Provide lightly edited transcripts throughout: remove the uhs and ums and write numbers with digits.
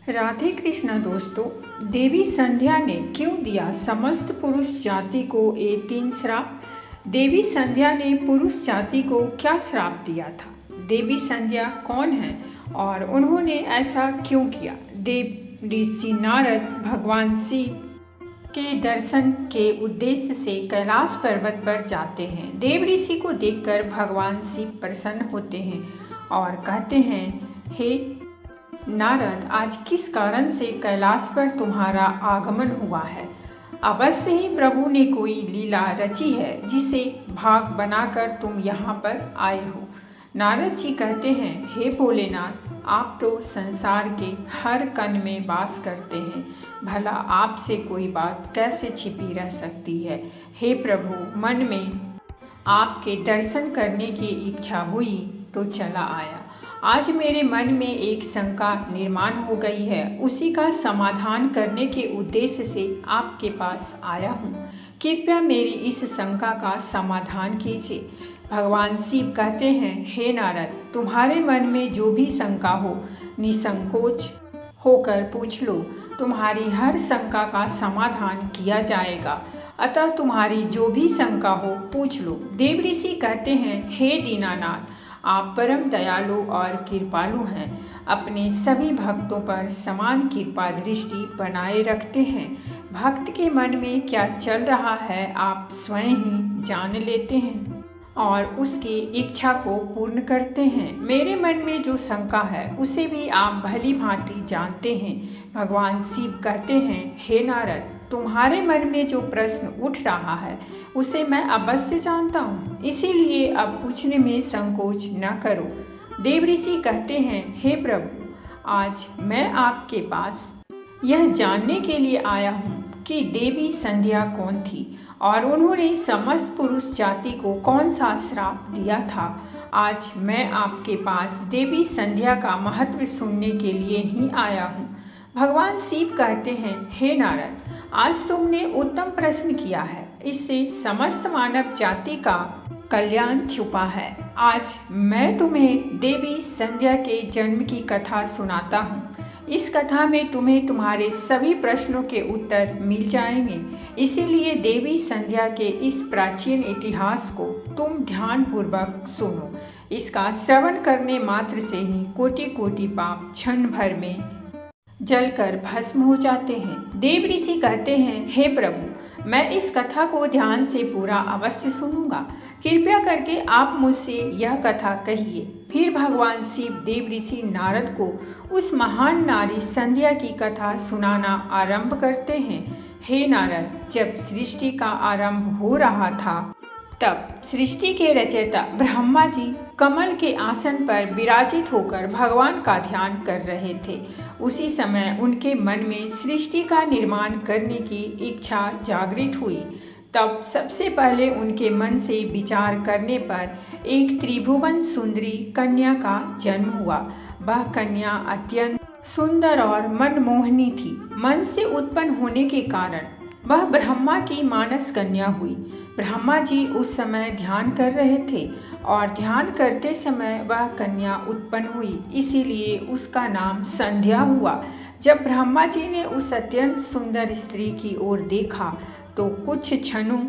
राधे कृष्णा दोस्तों, देवी संध्या ने क्यों दिया समस्त पुरुष जाति को ये 3 श्राप? देवी संध्या ने पुरुष जाति को क्या श्राप दिया था? देवी संध्या कौन है और उन्होंने ऐसा क्यों किया? देव ऋषि नारद भगवान शिव के दर्शन के उद्देश्य से कैलाश पर्वत पर जाते हैं। देव ऋषि को देखकर भगवान शिव प्रसन्न होते हैं और कहते हैं, हे नारद, आज किस कारण से कैलाश पर तुम्हारा आगमन हुआ है? अवश्य ही प्रभु ने कोई लीला रची है जिसे भाग बनाकर तुम यहाँ पर आए हो। नारद जी कहते हैं, हे भोलेनाथ, आप तो संसार के हर कण में वास करते हैं, भला आपसे कोई बात कैसे छिपी रह सकती है? हे प्रभु, मन में आपके दर्शन करने की इच्छा हुई तो चला आया। आज मेरे मन में एक शंका निर्माण हो गई है, उसी का समाधान करने के उद्देश्य से आपके पास आया हूँ। कृपया मेरी इस शंका का समाधान कीजिए। भगवान शिव कहते हैं, हे नारद, तुम्हारे मन में जो भी शंका हो निसंकोच होकर पूछ लो, तुम्हारी हर शंका का समाधान किया जाएगा। अतः तुम्हारी जो भी शंका हो पूछ लो। देव ऋषि कहते हैं, हे दीनानाथ, आप परम दयालु और कृपालु हैं, अपने सभी भक्तों पर समान कृपा दृष्टि बनाए रखते हैं। भक्त के मन में क्या चल रहा है आप स्वयं ही जान लेते हैं और उसकी इच्छा को पूर्ण करते हैं। मेरे मन में जो शंका है उसे भी आप भली भांति जानते हैं। भगवान शिव कहते हैं, हे नारद, तुम्हारे मन में जो प्रश्न उठ रहा है उसे मैं अवश्य जानता हूँ, इसीलिए अब पूछने में संकोच न करो। देव ऋषि कहते हैं, हे प्रभु, आज मैं आपके पास यह जानने के लिए आया हूँ कि देवी संध्या कौन थी और उन्होंने समस्त पुरुष जाति को कौन सा श्राप दिया था। आज मैं आपके पास देवी संध्या का महत्व सुनने के लिए ही आया हूँ। भगवान शिव कहते हैं, हे नारद, आज तुमने उत्तम प्रश्न किया है, इससे समस्त मानव जाति का कल्याण छुपा है। आज मैं तुम्हें देवी संध्या के जन्म की कथा सुनाता हूँ। इस कथा में तुम्हें तुम्हारे सभी प्रश्नों के उत्तर मिल जाएंगे। इसीलिए देवी संध्या के इस प्राचीन इतिहास को तुम ध्यानपूर्वक सुनो। इसका श्रवण करने मात्र से ही कोटि कोटि पाप क्षण भर में जलकर भस्म हो जाते हैं। देव ऋषि कहते हैं, हे प्रभु, मैं इस कथा को ध्यान से पूरा अवश्य सुनूंगा। कृपया करके आप मुझसे यह कथा कहिए। फिर भगवान शिव देव ऋषि नारद को उस महान नारी संध्या की कथा सुनाना आरंभ करते हैं। हे नारद, जब सृष्टि का आरंभ हो रहा था तब सृष्टि के रचयिता ब्रह्मा जी कमल के आसन पर विराजित होकर भगवान का ध्यान कर रहे थे। उसी समय उनके मन में सृष्टि का निर्माण करने की इच्छा जागृत हुई। तब सबसे पहले उनके मन से विचार करने पर एक त्रिभुवन सुंदरी कन्या का जन्म हुआ। वह कन्या अत्यंत सुंदर और मनमोहनी थी। मन से उत्पन्न होने के कारण वह ब्रह्मा की मानस कन्या हुई। ब्रह्मा जी उस समय ध्यान कर रहे थे और ध्यान करते समय वह कन्या उत्पन्न हुई, इसीलिए उसका नाम संध्या हुआ। जब ब्रह्मा जी ने उस अत्यंत सुंदर स्त्री की ओर देखा तो कुछ क्षणों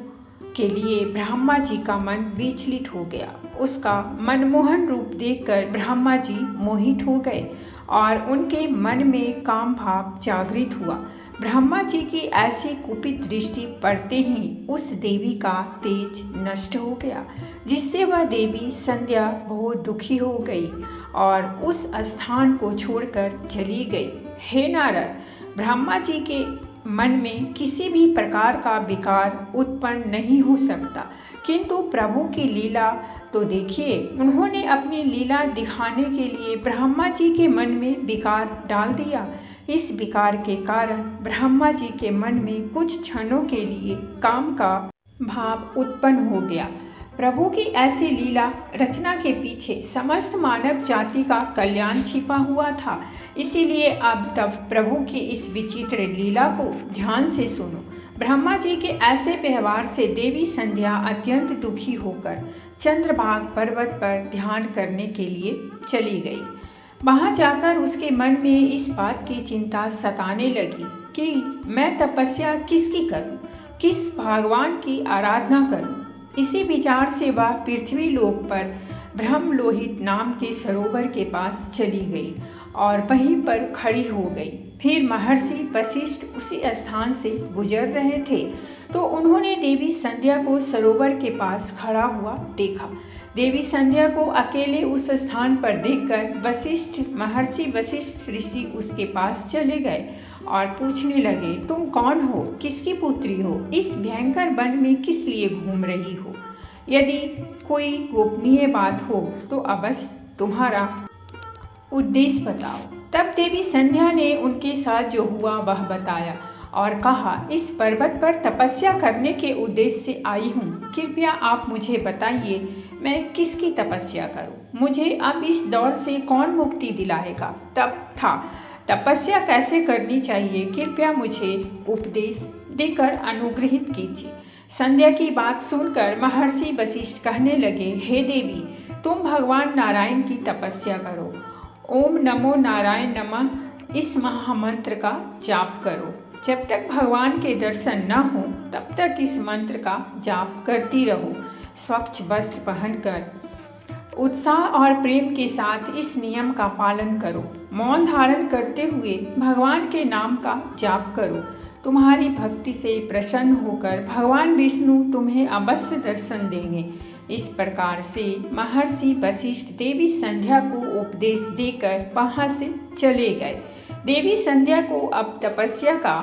के लिए ब्रह्मा जी का मन विचलित हो गया। उसका मनमोहन रूप देखकर ब्रह्मा जी मोहित हो गए और उनके मन में काम भाव जागृत हुआ। ब्रह्मा जी की ऐसी कुपित दृष्टि पड़ते ही उस देवी का तेज नष्ट हो गया, जिससे वह देवी संध्या बहुत दुखी हो गई और उस स्थान को छोड़कर चली गई। हे नारद, ब्रह्मा जी के मन में किसी भी प्रकार का विकार उत्पन्न नहीं हो सकता, किंतु प्रभु की लीला तो देखिए। उन्होंने अपनी लीला दिखाने के लिए ब्रह्मा जी के मन में विकार डाल दिया। इस विकार के कारण ब्रह्मा जी के मन में कुछ क्षणों के लिए काम का भाव उत्पन्न हो गया। प्रभु की ऐसी लीला रचना के पीछे समस्त मानव जाति का कल्याण छिपा हुआ था। इसीलिए अब तब प्रभु की इस विचित्र लीला को ध्यान से सुनो। ब्रह्मा जी के ऐसे व्यवहार से देवी संध्या अत्यंत दुखी होकर चंद्रभाग पर्वत पर ध्यान करने के लिए चली गई। वहां जाकर उसके मन में इस बात की चिंता सताने लगी कि मैं तपस्या किसकी करूं, किस भगवान की आराधना करूं। इसी विचार से वह पृथ्वी लोक पर ब्रह्मलोहित नाम के सरोवर के पास चली गई और वहीं पर खड़ी हो गई। फिर महर्षि वशिष्ठ उसी स्थान से गुजर रहे थे तो उन्होंने देवी संध्या को सरोवर के पास खड़ा हुआ देखा। देवी संध्या को अकेले उस स्थान पर देखकर महर्षि वशिष्ठ ऋषि उसके पास चले गए और पूछने लगे, तुम कौन हो, किसकी पुत्री हो, इस भयंकर वन में किस लिए घूम रही हो? यदि कोई गोपनीय बात हो तो अवश्य तुम्हारा उद्देश्य बताओ। तब देवी संध्या ने उनके साथ जो हुआ वह बताया और कहा, इस पर्वत पर तपस्या करने के उद्देश्य से आई हूँ। कृपया आप मुझे बताइए मैं किसकी तपस्या करूँ? मुझे अब इस दौर से कौन मुक्ति दिलाएगा? तपस्या कैसे करनी चाहिए, कृपया मुझे उपदेश देकर अनुग्रहित कीजिए। संध्या की बात सुनकर महर्षि वशिष्ठ कहने लगे, हे देवी, तुम भगवान नारायण की तपस्या करो। ओम नमो नारायण नमः इस महामंत्र का जाप करो। जब तक भगवान के दर्शन न हो तब तक इस मंत्र का जाप करती रहो। स्वच्छ वस्त्र पहनकर उत्साह और प्रेम के साथ इस नियम का पालन करो। मौन धारण करते हुए भगवान के नाम का जाप करो। तुम्हारी भक्ति से प्रसन्न होकर भगवान विष्णु तुम्हें अवश्य दर्शन देंगे। इस प्रकार से महर्षि वशिष्ठ देवी संध्या को उपदेश देकर वहाँ से चले गए। देवी संध्या को अब तपस्या का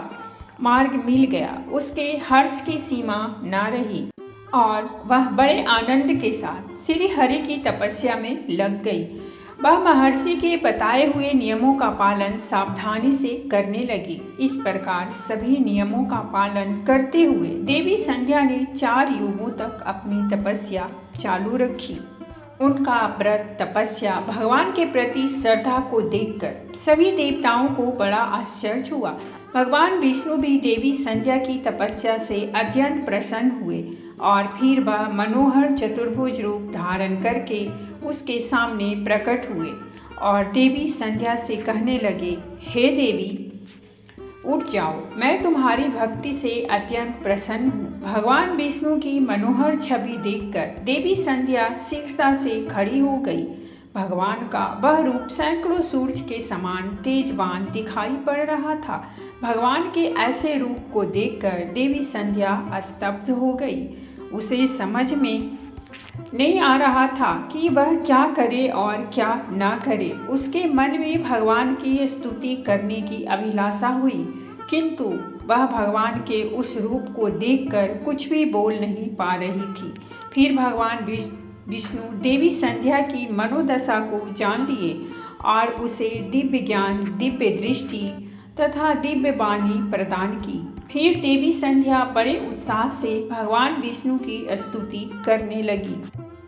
मार्ग मिल गया। उसके हर्ष की सीमा न रही और वह बड़े आनंद के साथ श्री हरि की तपस्या में लग गई। वह महर्षि के बताए हुए नियमों का पालन सावधानी से करने लगी। इस प्रकार सभी नियमों का पालन करते हुए देवी संध्या ने 4 युगों तक अपनी तपस्या चालू रखी। उनका व्रत तपस्या भगवान के प्रति श्रद्धा को देखकर सभी देवताओं को बड़ा आश्चर्य हुआ। भगवान विष्णु भी देवी संध्या की तपस्या से अत्यंत प्रसन्न हुए और फिर वह मनोहर चतुर्भुज रूप धारण करके उसके सामने प्रकट हुए और देवी संध्या से कहने लगे, हे देवी, उठ जाओ, मैं तुम्हारी भक्ति से अत्यंत प्रसन्न हूँ। भगवान विष्णु की मनोहर छवि देखकर देवी संध्या शीघ्रता से खड़ी हो गई। भगवान का वह रूप सैकड़ों सूर्य के समान तेजवान दिखाई पड़ रहा था। भगवान के ऐसे रूप को देखकर देवी संध्या स्तब्ध हो गई। उसे समझ में नहीं आ रहा था कि वह क्या करे और क्या ना करे। उसके मन में भगवान की स्तुति करने की अभिलाषा हुई, किंतु वह भगवान के उस रूप को देखकर कुछ भी बोल नहीं पा रही थी। फिर भगवान विष्णु देवी संध्या की मनोदशा को जान लिए और उसे दिव्य ज्ञान, दिव्य दृष्टि तथा दिव्य वाणी प्रदान की। फिर देवी संध्या बड़े उत्साह से भगवान विष्णु की स्तुति करने लगी।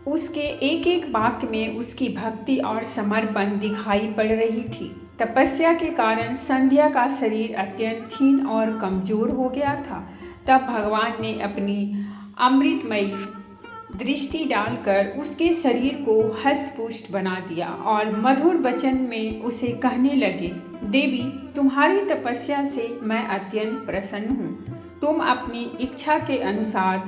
उसके एक एक वाक्य में उसकी भक्ति और समर्पण दिखाई पड़ रही थी। तपस्या के कारण संध्या का शरीर अत्यंत क्षीण और कमजोर हो गया था। तब भगवान ने अपनी अमृतमयी दृष्टि डालकर उसके शरीर को हष्ट-पुष्ट बना दिया और मधुर वचन में उसे कहने लगे, देवी, तुम्हारी तपस्या से मैं अत्यंत प्रसन्न हूँ। तुम अपनी इच्छा के अनुसार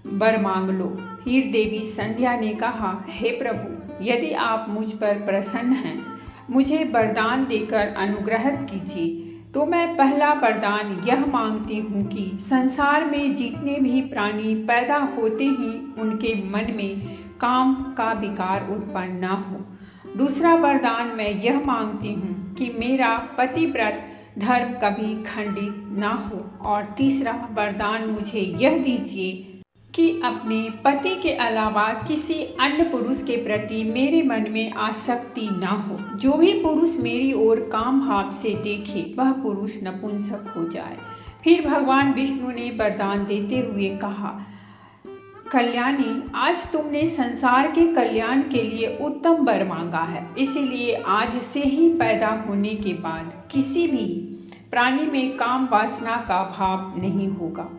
वर मांग लो। फिर देवी संध्या ने कहा, हे प्रभु, यदि आप मुझ पर प्रसन्न हैं, मुझे वरदान देकर अनुग्रह कीजिए। तो मैं पहला वरदान यह मांगती हूँ कि संसार में जितने भी प्राणी पैदा होते ही उनके मन में काम का विकार उत्पन्न न हो। दूसरा वरदान मैं यह मांगती हूँ कि मेरा पतिव्रत धर्म कभी खंडित न हो। और तीसरा वरदान मुझे यह दीजिए कि अपने पति के अलावा किसी अन्य पुरुष के प्रति मेरे मन में आसक्ति न हो। जो भी पुरुष मेरी ओर काम भाव से देखे वह पुरुष नपुंसक हो जाए। फिर भगवान विष्णु ने वरदान देते हुए कहा, कल्याणी, आज तुमने संसार के कल्याण के लिए उत्तम वर मांगा है, इसीलिए आज से ही पैदा होने के बाद किसी भी प्राणी में काम वासना का भाव नहीं होगा।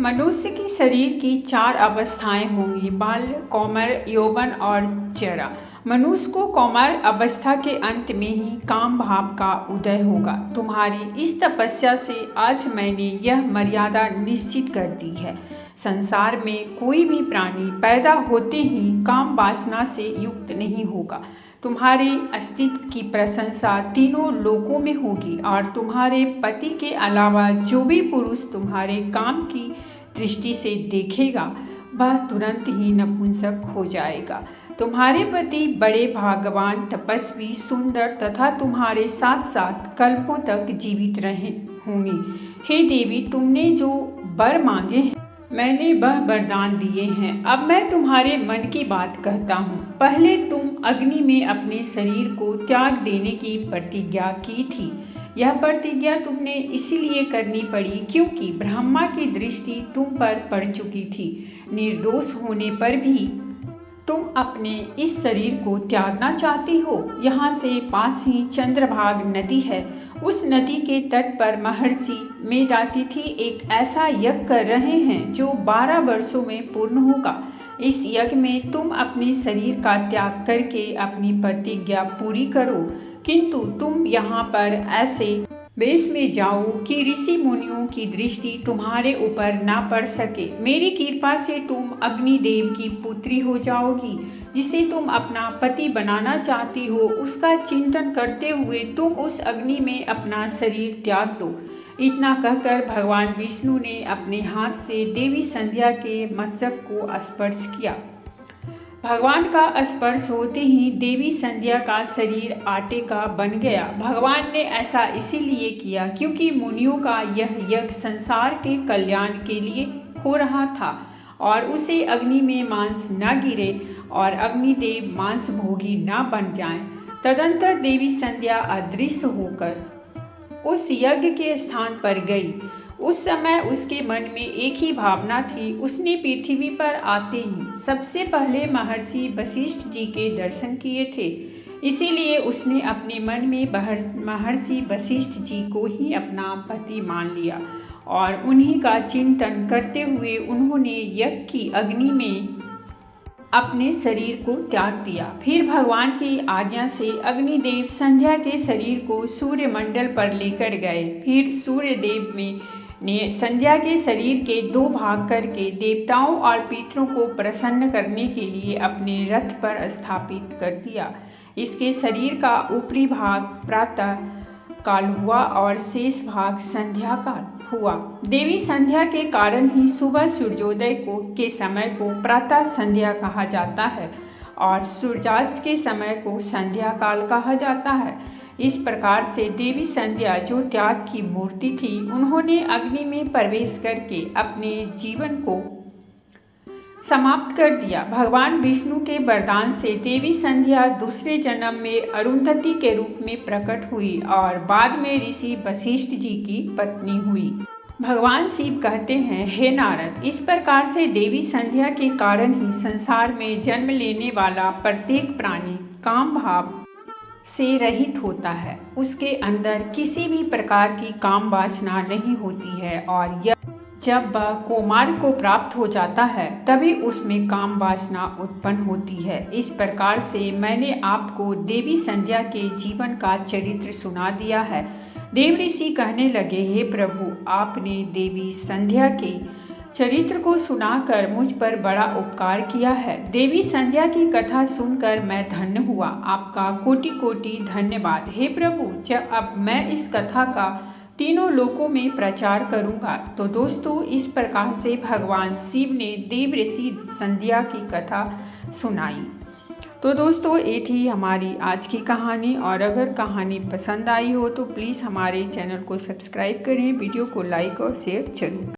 मनुष्य की शरीर की 4 अवस्थाएं होंगी, बाल्य, कौमार, यौवन और जरा। मनुष्य को कौमार अवस्था के अंत में ही काम भाव का उदय होगा। तुम्हारी इस तपस्या से आज मैंने यह मर्यादा निश्चित कर दी है। संसार में कोई भी प्राणी पैदा होते ही काम वासना से युक्त नहीं होगा। तुम्हारे अस्तित्व की प्रशंसा तीनों लोकों में होगी और तुम्हारे पति के अलावा जो भी पुरुष तुम्हारे काम की दृष्टि से देखेगा वह तुरंत ही नपुंसक हो जाएगा। तुम्हारे पति बड़े भाग्यवान, तपस्वी, सुंदर तथा तुम्हारे साथ साथ कल्पों तक जीवित रहे होंगे। हे देवी, तुमने जो वर मांगे हैं मैंने वह वरदान दिए हैं। अब मैं तुम्हारे मन की बात कहता हूँ। पहले तुम अग्नि में अपने शरीर को त्याग देने की प्रतिज्ञा की थी। यह प्रतिज्ञा तुमने इसीलिए करनी पड़ी क्योंकि ब्रह्मा की दृष्टि तुम पर पड़ चुकी थी। निर्दोष होने पर भी तुम अपने इस शरीर को त्यागना चाहती हो। यहाँ से पास ही चंद्रभाग नदी है। उस नदी के तट पर महर्षि मेधातिथि एक ऐसा यज्ञ कर रहे हैं जो 12 वर्षों में पूर्ण होगा। इस यज्ञ में तुम अपने शरीर का त्याग करके अपनी प्रतिज्ञा पूरी करो, किंतु तुम यहाँ पर ऐसे वेश में जाओ कि ऋषि मुनियों की दृष्टि तुम्हारे ऊपर ना पड़ सके। मेरी कृपा से तुम अग्निदेव की पुत्री हो जाओगी। जिसे तुम अपना पति बनाना चाहती हो उसका चिंतन करते हुए तुम उस अग्नि में अपना शरीर त्याग दो। इतना कहकर भगवान विष्णु ने अपने हाथ से देवी संध्या के मस्तक को स्पर्श किया। भगवान का स्पर्श होते ही देवी संध्या का शरीर आटे का बन गया। भगवान ने ऐसा इसीलिए किया क्योंकि मुनियों का यह यज्ञ संसार के कल्याण के लिए हो रहा था और उसे अग्नि में मांस न गिरे और अग्निदेव मांस भोगी न बन जाएं। तदंतर देवी संध्या अदृश्य होकर उस यज्ञ के स्थान पर गई। उस समय उसके मन में एक ही भावना थी। उसने पृथ्वी पर आते ही सबसे पहले महर्षि वशिष्ठ जी के दर्शन किए थे। इसीलिए उसने अपने मन में महर्षि वशिष्ठ जी को ही अपना पति मान लिया और उन्हीं का चिंतन करते हुए उन्होंने यज्ञ की अग्नि में अपने शरीर को त्याग दिया। फिर भगवान की आज्ञा से अग्निदेव संध्या के शरीर को सूर्यमंडल पर लेकर गए। फिर सूर्यदेव ने संध्या के शरीर के 2 भाग करके देवताओं और पितरों को प्रसन्न करने के लिए अपने रथ पर स्थापित कर दिया। इसके शरीर का ऊपरी भाग प्रातः काल हुआ और शेष भाग संध्या काल हुआ। देवी संध्या के कारण ही सुबह सूर्योदय के समय को प्रातः संध्या कहा जाता है और सूर्यास्त के समय को संध्या काल कहा जाता है। इस प्रकार से देवी संध्या जो त्याग की मूर्ति थी, उन्होंने अग्नि में प्रवेश करके अपने जीवन को समाप्त कर दिया। भगवान विष्णु के वरदान से देवी संध्या दूसरे जन्म में अरुंधति के रूप में प्रकट हुई और बाद में ऋषि वशिष्ठ जी की पत्नी हुई। भगवान शिव कहते हैं, हे नारद, इस प्रकार से देवी संध्या के कारण ही संसार में जन्म लेने वाला प्रत्येक प्राणी काम भाव से रहित होता है। उसके अंदर किसी भी प्रकार की काम वासना नहीं होती है और जब वह कौमार को प्राप्त हो जाता है तभी उसमें काम वासना उत्पन्न होती है। इस प्रकार से मैंने आपको देवी संध्या के जीवन का चरित्र सुना दिया है। देव ऋषि कहने लगे, हे प्रभु, आपने देवी संध्या के चरित्र को सुनाकर मुझ पर बड़ा उपकार किया है। देवी संध्या की कथा सुनकर मैं धन्य हुआ। आपका कोटि कोटि धन्यवाद। हे प्रभु, जब अब मैं इस कथा का तीनों लोकों में प्रचार करूंगा। तो दोस्तों, इस प्रकार से भगवान शिव ने देव ऋषि संध्या की कथा सुनाई। तो दोस्तों, ये थी हमारी आज की कहानी और अगर कहानी पसंद आई हो तो प्लीज़ हमारे चैनल को सब्सक्राइब करें, वीडियो को लाइक और शेयर जरूर।